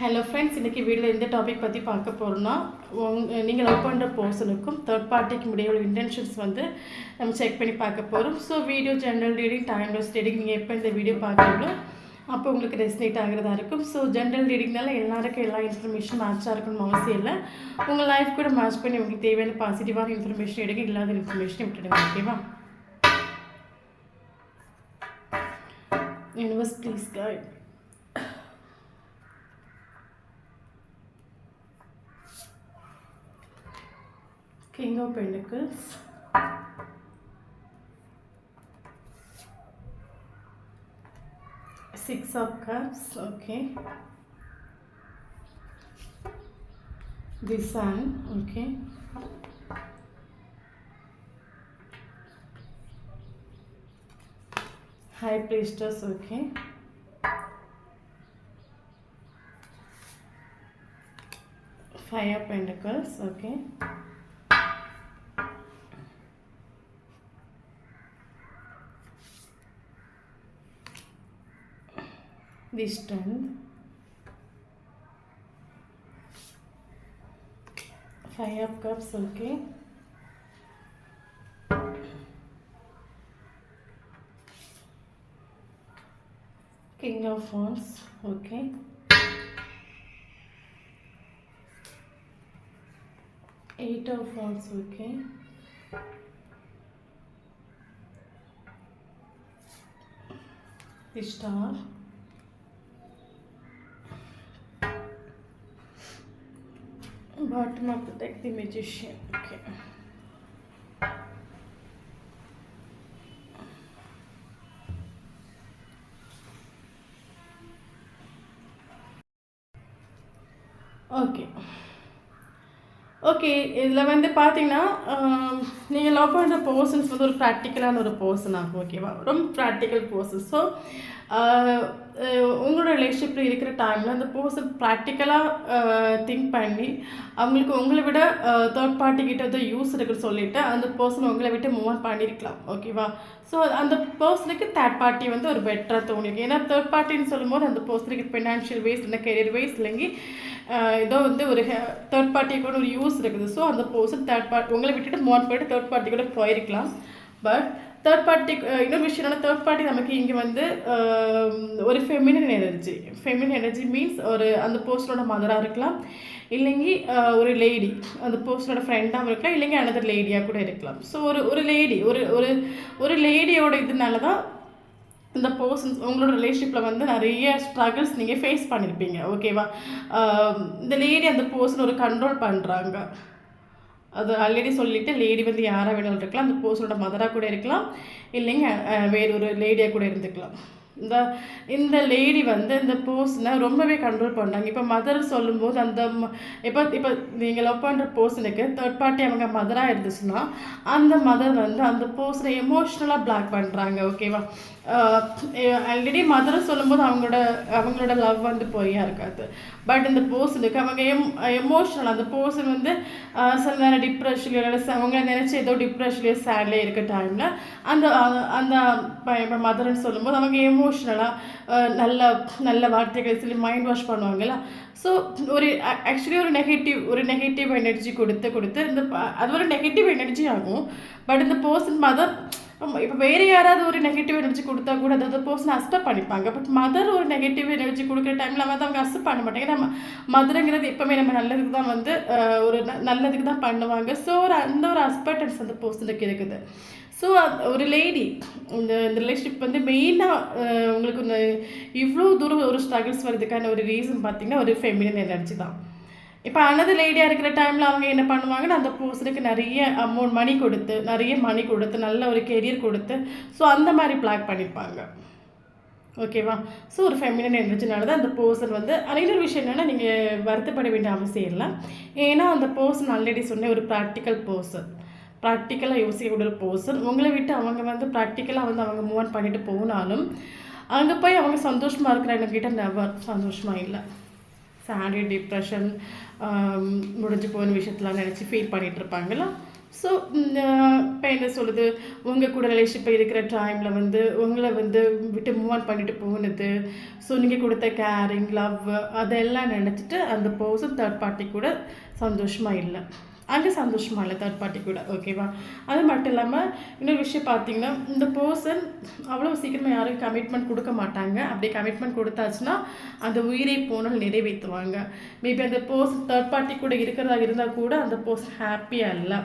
Hello friends, இன்றைக்கி வீடியோவில் எந்த டாபிக் பற்றி பார்க்க போகிறோன்னா, நீங்கள் லவ் பண்ணுற பர்சனுக்கும் தேர்ட் பார்ட்டிக்கு முடிய இன்டென்ஷன்ஸ் வந்து நம்ம செக் பண்ணி பார்க்க போகிறோம். So video general reading, timeless reading, நீங்கள் எப்போ இந்த வீடியோ பார்க்குறீங்களோ அப்போ உங்களுக்கு ரெஸ்னேட் ஆகிறதா இருக்கும். ஸோ ஜென்ரல் ரீடிங்னால எல்லாருக்கும் எல்லா இன்ஃபர்மேஷன் மேட்சாக இருக்கணும்னு அவசியம் இல்லை. உங்கள் லைஃப் கூட மேட்ச் பண்ணி உங்களுக்கு தேவையான பாசிட்டிவான இன்ஃபர்மேஷன் எடுங்க, இல்லாத இன்ஃபர்மேஷன் விட்டுடுங்க. ஓகேவா? Universe please guide. King of Pentacles, Six of Cups, okay, the Sun, okay, High Priestess, okay, Five of Pentacles, okay, the Strength, Five of Cups, okay, King of Wands, okay, Eight of Wands, okay, the Star, bottom of the deck, the Magician, okay. Okay. Okay, இதில் வந்து பார்த்தீங்கன்னா, நீங்கள் love பண்ணுற persons வந்து ஒரு ப்ராக்டிக்கலான ஒரு person ஆகும். ஓகேவா? ரொம்ப ப்ராக்டிக்கல் பர்சன். ஸோ உங்களோட ரிலேஷன்ஷிப்பில் இருக்கிற டைமில் அந்த பர்சன் ப்ராக்டிக்கலாக திங்க் பண்ணி அவங்களுக்கு உங்களை விட தேர்ட் பார்ட்டிக்கிட்ட வந்து யூஸ் இருக்குன்னு சொல்லிவிட்டு அந்த பர்சன் உங்களை விட்டு மூவ் ஆன் பண்ணியிருக்கலாம். ஓகேவா? ஸோ அந்த பர்சனுக்கு தேர்ட் பார்ட்டி வந்து ஒரு பெட்டராக தோணிருக்கு. ஏன்னா தேர்ட் பார்ட்டின்னு சொல்லும்போது அந்த பர்சனுக்கு ஃபினான்ஷியல் வைஸ் இல்லை கெரியர் வைஸ் இல்லைங்க ஏதோ வந்து ஒரு தேர்ட் பார்ட்டி கூட ஒரு யூஸ் இருக்குது. ஸோ அந்த பர்சன் தேர்ட் பார்ட்டி உங்களை விட்டுட்டு மூவ் ஆன் பண்ணிட்டு தேர்ட் பார்ட்டி கூட போயிருக்கலாம். பட் தேர்ட் பார்ட்டி இன்னொரு விஷயம், தேர்ட் பார்ட்டி நமக்கு இங்கே வந்து ஒரு ஃபெமினின் எனர்ஜி மீன்ஸ் ஒரு அந்த பர்சனோட மதராக இருக்கலாம், இல்லைங்க ஒரு லேடி அந்த பர்சனோட ஃப்ரெண்டாகவும் இருக்கலாம், இல்லைங்க அனதர் லேடியாக கூட இருக்கலாம். ஸோ ஒரு லேடி ஒரு லேடியோட இதனால தான் இந்த பர்சன்ஸ் உங்களோட ரிலேஷன்ஷிப்பில் வந்து நிறைய ஸ்ட்ரகிள்ஸ் நீங்கள் ஃபேஸ் பண்ணியிருப்பீங்க. ஓகேவா? இந்த லேடி அந்த பர்சன் ஒரு கண்ட்ரோல் பண்ணுறாங்க. அது ஆல்ரெடி சொல்லிவிட்டு லேடி வந்து யாராக வேணாலும் இருக்கலாம், அந்த பர்சனோட மதராக கூட இருக்கலாம், இல்லைங்க வேறொரு லேடியாக கூட இருந்துக்கலாம். இந்த லேடி வந்து இந்த பர்சனை ரொம்பவே கண்ட்ரோல் பண்ணுறாங்க. இப்போ மதர் சொல்லும்போது அந்த இப்போ நீங்கள் லவ் பண்ணுற பர்சனுக்கு தேர்ட் பார்ட்டி அவங்க மதராக இருந்துச்சுன்னா அந்த மதர் வந்து அந்த பர்சனை எமோஷ்னலாக பிளாக் பண்ணுறாங்க. ஓகேவா? ஆல்ரெடி மதரை சொல்லும்போது அவங்களோட லவ் வந்து பொய்யா இருக்காது. பட் இந்த பர்சனுக்கு அவங்க எமோஷ்னல் அந்த பர்சன் வந்து சில நேரம் டிப்ரெஷன்லையோ அவங்க நினச்சி ஏதோ டிப்ரெஷன்லையோ சேட்லேயே இருக்க டைமில் அந்த அந்த இப்போ மதர்ன்னு சொல்லும்போது அவங்க எமோஷ்னலாக நல்ல வார்த்தைகளை சொல்லி மைண்ட் வாஷ் பண்ணுவாங்கல்ல. ஸோ ஆக்சுவலி ஒரு நெகட்டிவ் எனர்ஜி கொடுத்து இந்த அது ஒரு நெகட்டிவ் எனர்ஜி ஆகும். பட் இந்த பர்சன் மதர் இப்போ வேறு யாராவது ஒரு நெகட்டிவ் எனர்ஜி கொடுத்தா கூட அந்த பர்சன் அக்செப்ட் பண்ணிப்பாங்க. பட் மதர் ஒரு நெகட்டிவ் எனர்ஜி கொடுக்குற டைமில் வந்து அவங்க அக்செப்ட் பண்ண மாட்டாங்க. நம்ம மதருங்கிறது எப்போவுமே நம்ம நல்லதுக்கு தான் வந்து ஒரு நல்லதுக்கு தான் பண்ணுவாங்க. ஸோ அந்த ஒரு அஸ்பெக்டன்ஸ் அந்த பர்சனுக்கு இருக்குது. ஸோ ஒரு லேடி இந்த ரிலேஷன்ஷிப் வந்து மெயினாக உங்களுக்கு இவ்வளோ தூரம் ஒரு ஸ்ட்ரகிள்ஸ் வர்றதுக்கான ஒரு ரீசன் பார்த்திங்கன்னா ஒரு ஃபெமினின் எனர்ஜி தான். இப்போ அனதர் லேடியாக இருக்கிற டைமில் அவங்க என்ன பண்ணுவாங்கன்னா அந்த பர்சனுக்கு நிறைய மணி கொடுத்து நல்ல ஒரு கெரியர் கொடுத்து ஸோ அந்த மாதிரி பிளாக் பண்ணியிருப்பாங்க. ஓகேவா? ஸோ ஒரு ஃபெமினின் எனர்ஜினால தான் அந்த பர்சன் வந்து இன்னொரு விஷயம் என்னென்னா நீங்கள் வருத்தப்பட வேண்டிய அவசியம் இல்லை. ஏன்னா அந்த பர்சன் ஆல்ரெடி சொன்ன ஒரு ப்ராக்டிக்கலாக யோசிக்கக்கூடிய ஒரு பர்சன். உங்களை விட்டு அவங்க வந்து ப்ராக்டிக்கலாக வந்து அவங்க மூவ் ஆன் பண்ணிட்டு போனாலும் அங்கே போய் அவங்க சந்தோஷமாக இருக்கிற என்கிட்ட நெவர் சந்தோஷமாக இல்லை. சேடு, டிப்ரெஷன், முடிஞ்சு போன விஷயத்தெலாம் நினச்சி ஃபீல் பண்ணிகிட்ருப்பாங்களா. ஸோ இப்போ என்ன சொல்லுது, உங்கள் கூட ரிலேஷன்ஷிப் இருக்கிற டைமில் வந்து உங்களை வந்து விட்டு மூவ் ஆன் பண்ணிட்டு போனது, ஸோ நீங்கள் கொடுத்த கேரிங் லவ் அதெல்லாம் நினச்சிட்டு அந்த பர்சன் தேர்ட் பார்ட்டி கூட சந்தோஷமாக இல்லை, அங்கே சந்தோஷமாக இல்லை தேர்ட் பார்ட்டி கூட. ஓகேவா? அது மட்டும் இல்லாமல் இன்னொரு விஷயம் பார்த்தீங்கன்னா, இந்த பர்சன் அவ்வளோ சீக்கிரமாக யாரும் கமிட்மெண்ட் கொடுக்க மாட்டாங்க. அப்படி கமிட்மெண்ட் கொடுத்தாச்சுன்னா அந்த உயிரை போனால் நிறைவேற்றுவாங்க. மேபி அந்த பர்சன் தேர்ட் பார்ட்டி கூட இருக்கிறதா இருந்தால் கூட அந்த பர்சன் ஹாப்பியாக இல்லை.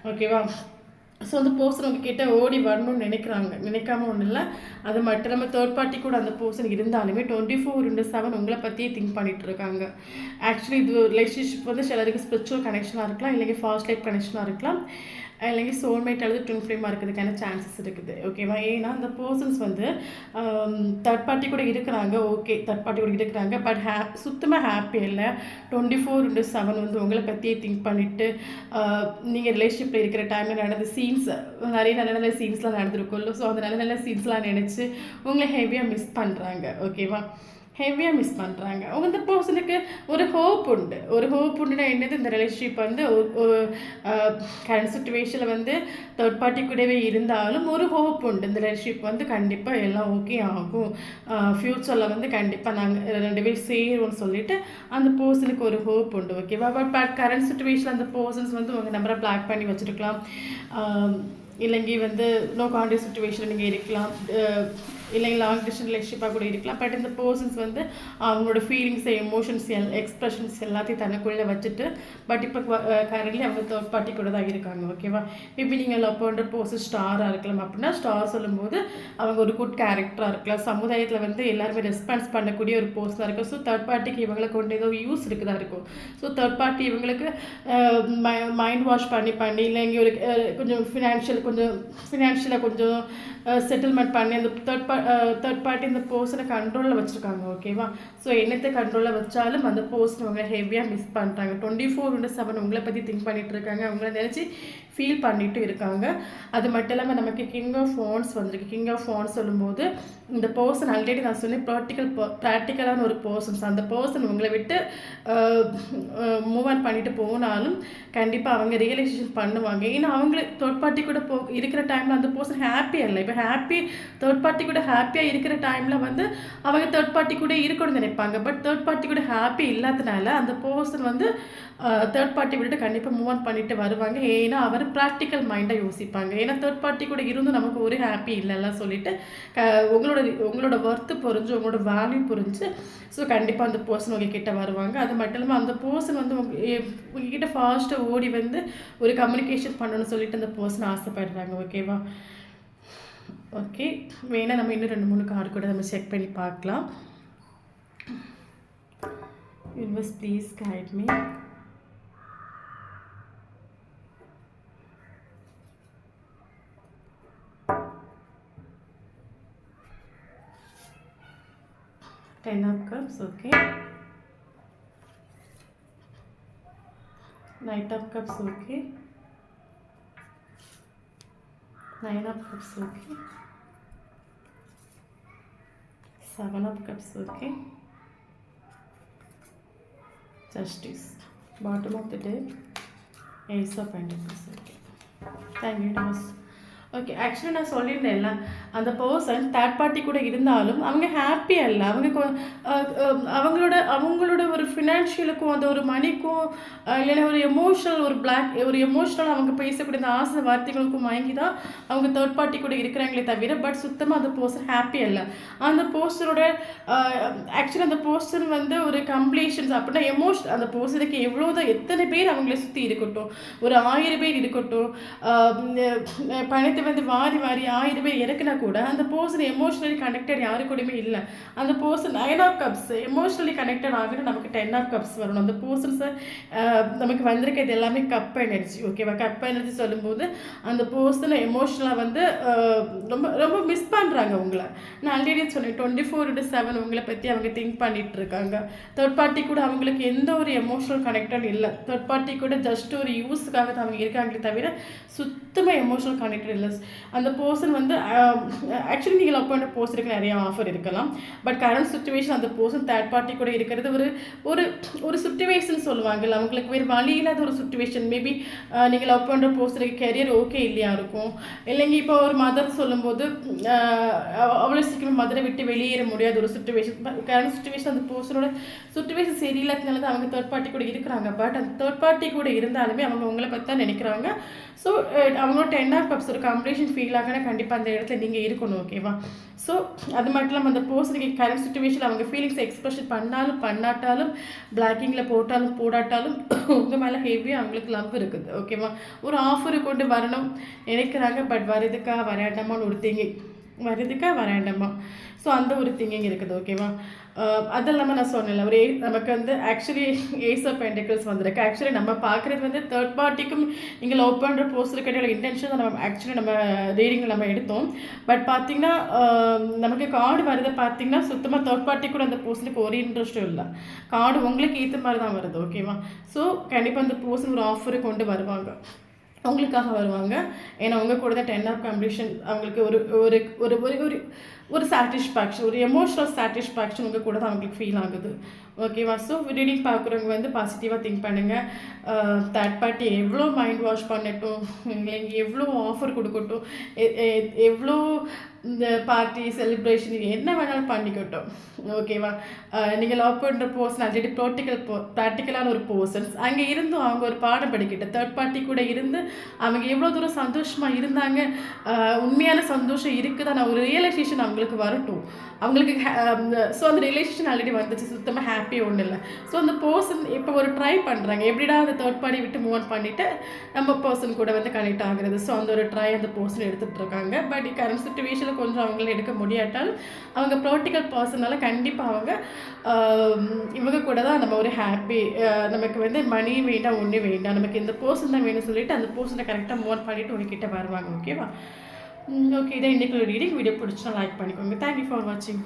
ஓகேவா? ஸோ அந்த பர்சன் உங்ககிட்ட ஓடி வரணும்னு நினைக்காம ஒன்றும் இல்லை. அது மட்டும் இல்லாமல் தேர்ட் பார்ட்டி கூட அந்த பர்சன் இருந்தாலுமே 24/7 உங்களை பற்றியே திங்க் பண்ணிகிட்டு இருக்காங்க. ஆக்சுவலி இது ரிலேஷன்ஷிப் வந்து சிலருக்கு ஸ்பிரிச்சுவல் கனெக்ஷனாக இருக்கலாம், இல்லைங்க ஃபாஸ்ட் லைஃப் கனெக்ஷனாக இருக்கலாம், இல்லைங்க சோல்மேட் அல்லது ட்வின் ஃப்ளேமாக இருக்கிறதுக்கான சான்சஸ் இருக்குது. ஓகேவா? ஏன்னா அந்த பர்சன்ஸ் வந்து தேர்ட் பார்ட்டி கூட இருக்கிறாங்க. ஓகே, தேர்ட் பார்ட்டி கூட இருக்கிறாங்க, பட் சுத்தமாக ஹாப்பி இல்லை. 24/7 வந்து உங்களை பற்றியே திங்க் பண்ணிவிட்டு நீங்கள் ரிலேஷன்ஷிப்பில் இருக்கிற டைமில் நடந்த சீன்ஸ் நிறைய நல்ல நல்ல சீன்ஸ்லாம் நடந்திருக்கும்ல, ஸோ அந்த நல்ல நல்ல சீன்ஸ்லாம் நினச்சி உங்களை ஹெவியாக மிஸ் பண்ணுறாங்க. ஓகேவா? ஹெவியாக மிஸ் பண்ணுறாங்க. அவங்க இந்த பர்சனுக்கு ஒரு ஹோப் உண்டுனா என்னது, இந்த ரிலேஷன்ஷிப் வந்து கரண்ட் சுச்சுவேஷனில் வந்து தேர்ட் பார்ட்டி கூடவே இருந்தாலும் ஒரு ஹோப் உண்டு, இந்த ரிலேஷன்ஷிப் வந்து கண்டிப்பாக எல்லாம் ஓகே ஆகும், ஃப்யூச்சரில் வந்து கண்டிப்பாக நாங்கள் 2 பேர் சேருவோம்னு சொல்லிட்டு அந்த பர்சனுக்கு ஒரு ஹோப் உண்டு. ஓகேவா? பட் கரண்ட் சுச்சுவேஷனில் அந்த பர்சன்ஸ் வந்து உங்கள் நம்பரை பிளாக் பண்ணி வச்சுருக்கலாம், இல்லைங்க வந்து நோ கான்டாக்ட் சுச்சுவேஷனில் நீங்கள் இருக்கலாம், இல்லைங்க லாங் டிஸ்டன்ஸ் ரிலேஷன்ஷிப்பாக கூட இருக்கலாம். பட் இந்த பர்சன்ஸ் வந்து அவங்களோட ஃபீலிங்ஸ் எமோஷன்ஸ் எக்ஸ்ப்ரெஷன்ஸ் எல்லாத்தையும் தனக்குள்ளே வச்சுட்டு பட் இப்போ கரண்ட்லி அவங்க தேர்ட் பார்ட்டி கூட தான் இருக்காங்க. ஓகேவா? மேபி நீங்கள் லவ் பண்ணுற பர்சன் ஸ்டாராக இருக்கலாம். அப்படின்னா ஸ்டார் சொல்லும்போது அவங்க ஒரு குட் கேரக்டராக இருக்கலாம், சமுதாயத்தில் வந்து எல்லாருமே ரெஸ்பான்ஸ் பண்ணக்கூடிய ஒரு பர்சனாக இருக்கும். ஸோ தேர்ட் பார்ட்டிக்கு இவங்களை கொண்டு ஏதோ யூஸ் இருக்குதா இருக்கும். ஸோ தேர்ட் பார்ட்டி இவங்களுக்கு மைண்ட் வாஷ் பண்ணி இல்லைங்க ஒரு கொஞ்சம் ஃபினான்ஷியலாக கொஞ்சம் செட்டில்மெண்ட் பண்ணி அந்த தேர்ட் பார்ட்டி இந்த பர்சனை கண்ட்ரோலில் வச்சுருக்காங்க. ஓகேவா? ஸோ என்னத்தை கண்ட்ரோலில் வச்சாலும் அந்த பர்சன் அவங்க ஹெவியாக மிஸ் பண்ணுறாங்க. 24/7 உங்களை பற்றி திங்க் பண்ணிகிட்டு இருக்காங்க, அவங்கள நினச்சி ஃபீல் பண்ணிட்டு இருக்காங்க. அது மட்டும் இல்லாமல் நமக்கு கிங் ஆஃப் வாண்ட்ஸ் வந்திருக்கு. கிங் ஆஃப் வாண்ட்ஸ் சொல்லும்போது இந்த பர்சன் ஆல்ரெடி நான் சொன்னேன் ப்ராக்டிக்கலான ஒரு பர்சன்ஸ். அந்த பர்சன் உங்களை விட்டு மூவ் ஆன் பண்ணிட்டு போனாலும் கண்டிப்பாக அவங்க ரியலைசேஷன் பண்ணுவாங்க. ஏன்னா அவங்க தேர்ட் பார்ட்டி கூட இருக்கிற டைமில் அந்த பர்சன் ஹாப்பியாக இல்லை. இப்போ தேர்ட் பார்ட்டி கூட ஹாப்பியாக இருக்கிற டைமில் வந்து அவங்க தேர்ட் பார்ட்டி கூட இருக்கணும்னு நினைப்பாங்க. பட் தேர்ட் பார்ட்டி கூட ஹாப்பி இல்லாதனால அந்த பர்சன் வந்து தேர்ட் பார்ட்டி விட்டுட்டு கண்டிப்பாக மூவ் ஆன் பண்ணிட்டு வருவாங்க. ஏன்னா அவர் ப்ராக்டிக்கல் மைண்டாக யோசிப்பாங்க. ஏன்னா தேர்ட் பார்ட்டி கூட இருந்து நமக்கு ஒரு ஹாப்பி இல்லைலாம் சொல்லிட்டு உங்களோட ஒர்த்து புரிஞ்சு உங்களோட வேல்யூ புரிஞ்சு ஸோ கண்டிப்பாக அந்த பர்சன் உங்ககிட்ட வருவாங்க. அது மட்டும் இல்லாமல் அந்த பர்சன் வந்து உங்ககிட்ட ஃபாஸ்ட்டாக ஓடி வந்து ஒரு கம்யூனிகேஷன் பண்ணணும்னு சொல்லிட்டு அந்த பர்சன் ஆசைப்படுறாங்க. ஓகேவா? ஓகே, வேணால் நம்ம இன்னும் 2-3 கார்டு கூட நம்ம செக் பண்ணி பார்க்கலாம். Universe please guide me. Ten of Cups, okay. Knight of Cups, okay. 9 of Cups, okay. 7 of Cups, okay. Justice. Bottom of the deck. Ace of Pentacles, okay. Thank you, Thomas. Okay, actually நான் சொல்லியிருந்தேன்ல அந்த person third party கூட இருந்தாலும் அவங்க ஹாப்பியாக இல்லை. அவங்களோட ஒரு ஃபினான்ஷியலுக்கும் அந்த ஒரு மணிக்கும் இல்லைன்னா ஒரு எமோஷ்னல் அவங்க பேசக்கூடிய அந்த ஆசை வார்த்தைகளுக்கும் வாங்கி தான் அவங்க தேர்ட் பார்ட்டி கூட இருக்கிறாங்களே தவிர பட் சுத்தமாக அந்த பர்சன் ஹாப்பியாக இல்லை. அந்த பர்சனோட ஆக்சுவலி அந்த பர்சன் வந்து ஒரு கம்ப்ளீஷன்ஸ் அப்படின்னா அந்த பர்சனுக்கு எவ்வளோதான் எத்தனை பேர் அவங்கள சுற்றி இருக்கட்டும், ஒரு 1000 பேர் இருக்கட்டும், பணத்தை வந்து வாரி 1000 பேர் இறக்குனா கூட அந்த பர்சன் எமோஷ்னலி கனெக்டட் யாரு கூடயுமே இல்லை. அந்த person 9 of Cups emotionally connected ஆகணும். நமக்கு 10 of Cups வரணும். அந்த பர்சன்ஸை நமக்கு வந்திருக்கிறது எல்லாமே கப் எனர்ஜி. ஓகேவா? கப் எனர்ஜி சொல்லும்போது அந்த பர்சனை எமோஷ்னலாக வந்து ரொம்ப ரொம்ப மிஸ் பண்ணுறாங்க உங்களை. நான் ஆல்ரெடி சொன்னேன் 24/7 உங்களை பற்றி அவங்க திங்க் பண்ணிட்டு இருக்காங்க. தேர்ட் பார்ட்டி கூட அவங்களுக்கு எந்த ஒரு எமோஷனல் கனெக்டட் இல்லை. தேர்ட் பார்ட்டி கூட ஜஸ்ட் ஒரு யூஸுக்காக தான் அவங்க இருக்காங்களே தவிர சுத்தமாக எமோஷனல் கனெக்டட் இல்லை. அந்த பர்சன் வந்து ஆக்சுவலி நீங்கள் லவ் பண்ணுற பர்சனுக்கு நிறைய ஆஃபர் இருக்கலாம். பட் கரண்ட் சுச்சுவேஷன் அந்த பர்சன் தேர்ட் பார்ட்டி கூட இருக்கிறது ஒரு ஒரு ஒரு சுச்சுவேஷன் சொல்லுவாங்கல்ல, அவங்களுக்கு வேறு வழி இல்லாத ஒரு சுச்சுவேஷன். மேபி நீங்கள் லவ் பண்ணுற பர்சனுக்கு கெரியர் ஓகே இல்லையா இருக்கும், இல்லைங்க இப்போ ஒரு மதர் சொல்லும்போது அவ்வளோ சீக்கிரம் மதரை விட்டு வெளியேற முடியாத ஒரு சுச்சுவேஷன். கரண்ட் சுச்சுவேஷன் அந்த பர்சனோட சுச்சுவேஷன் சரியில்லாதனால தான் அவங்க தேர்ட் பார்ட்டி கூட இருக்கிறாங்க. பட் அந்த தேர்ட் பார்ட்டி கூட இருந்தாலுமே அவங்க உங்களை பற்றி தான் நினைக்கிறாங்க. ஸோ அவங்களோட 10 ஆஃப் கப்ஸ் ஒரு காம்படிஷன் ஃபீல் ஆகினா கண்டிப்பாக அந்த இடத்துல நீங்கள் இருக்கணும். ஓகேவா? ஸோ அது மட்டும் இல்லாமல் அந்த பர்சனுக்கு கரண்ட் சுச்சுவேஷன் அவங்க ஃபீலிங்ஸை எக்ஸ்பிரஷன் பண்ணாலும் பண்ணாட்டாலும், பிளாக்கிங்கில் போட்டாலும் போடாட்டாலும் உங்கள் மேலே ஹெவியாக அவங்களுக்கு லவ் இருக்குது. ஓகேவா? ஒரு ஆஃபரை கொண்டு வரணும் நினைக்கிறாங்க. பட் வருதுக்கா வராண்டாமான்னு ஒரு திங்கிங், வருதுக்கா வராண்டாமா. ஸோ அந்த ஒரு திங்கிங் இருக்குது. ஓகேவா? அது இல்லாமல் நான் சொன்னேன்ல, ஒரு நமக்கு வந்து ஆக்சுவலி ஏஸ் ஆஃப் பென்டிகிள்ஸ் வந்திருக்கு. ஆக்சுவலி நம்ம பார்க்குறது வந்து தேர்ட் பார்ட்டிக்கும் நீங்கள் லவ் பண்ணுற போஸ்டருக்கிட்ட இன்டென்ஷன் தான் நம்ம ஆக்சுவலி நம்ம ரீடிங்கில் நம்ம எடுத்தோம். பட் பார்த்திங்கன்னா நமக்கு கார்டு வருது பார்த்திங்கன்னா சுத்தமாக தேர்ட் பார்ட்டி கூட அந்த பர்சனுக்கு ஒரு இன்ட்ரெஸ்ட்டும் இல்லை. கார்டு உங்களுக்கு ஏற்ற மாதிரி தான் வருது. ஓகேவா? ஸோ கண்டிப்பாக அந்த பர்சன் ஒரு ஆஃபரை கொண்டு வருவாங்க, அவங்களுக்காக வருவாங்க. ஏன்னா அவங்க கூட தான் 10 ஆஃப் காம்படிஷன் அவங்களுக்கு ஒரு ஒரு ஒரு ஒரு ஒரு சாட்டிஸ்ஃபேக்ஷன், ஒரு எமோஷனல் சாட்டிஸ்ஃபேக்ஷன் உங்கள் கூட தான் அவங்களுக்கு ஃபீல் ஆகுது. ஓகேவா? ஸோ ரீடிங் பார்க்குறவங்க வந்து பாசிட்டிவாக திங்க் பண்ணுங்கள். தேர்ட் பார்ட்டி எவ்வளோ மைண்ட் வாஷ் பண்ணட்டும், இல்லைங்க எவ்வளோ ஆஃபர் கொடுக்கட்டும், எவ்வளோ இந்த பார்ட்டி செலிப்ரேஷன் என்ன வேணாலும் பண்ணிக்கட்டும். ஓகேவா? நீங்கள் லவ் பண்ணுற பர்சன் ஆல்ரெடி ப்ராக்டிக்கலான ஒரு பர்சன்ஸ் அங்கே இருந்தும் அவங்க ஒரு பாடம் படிக்கிட்ட தேர்ட் பார்ட்டி கூட இருந்து அவங்க எவ்வளோ தூரம் சந்தோஷமாக இருந்தாங்க, உண்மையான சந்தோஷம் இருக்குதான் ஒரு ரியலைசேஷன் அவங்களுக்கு வரட்டும். அவங்களுக்கு ஸோ அந்த ரிலேஷன் ஆல்ரெடி வந்துச்சு, சுத்தமாக ஹாப்பியாக ஒன்றும் இல்லை. ஸோ அந்த பர்சன் இப்போ ஒரு ட்ரை பண்ணுறாங்க எப்படிடா அந்த தேர்ட் பார்ட்டி விட்டு மூவ் ஆன் பண்ணிவிட்டு நம்ம பர்சன் கூட வந்து கனெக்ட் ஆகுறது. ஸோ அந்த ஒரு ட்ரை அந்த பர்சன் எடுத்துகிட்டு இருக்காங்க. பட் கரண்ட் சுச்சுவேஷனில் கொஞ்சம் அவங்கள எடுக்க முடியாட்டாலும் அவங்க ப்ராக்டிக்கல் பர்சனால கண்டிப்பாக அவங்க இவங்க கூட தான் நம்ம ஒரு ஹாப்பி, நமக்கு வந்து மணி வேண்டாம் ஒன்றும் வேண்டாம், நமக்கு இந்த பர்சன் தான் வேணும்னு சொல்லிட்டு அந்த பர்சனை கரெக்டாக மூவ் ஆன் பண்ணிவிட்டு உங்ககிட்ட வருவாங்க. ஓகேவா? ஓகே, இதை இன்றைக்கி ரீடிங் வீடியோ பிடிச்சா லைக் பண்ணிக்கோங்க. தேங்க்யூ ஃபார் வாட்சிங்.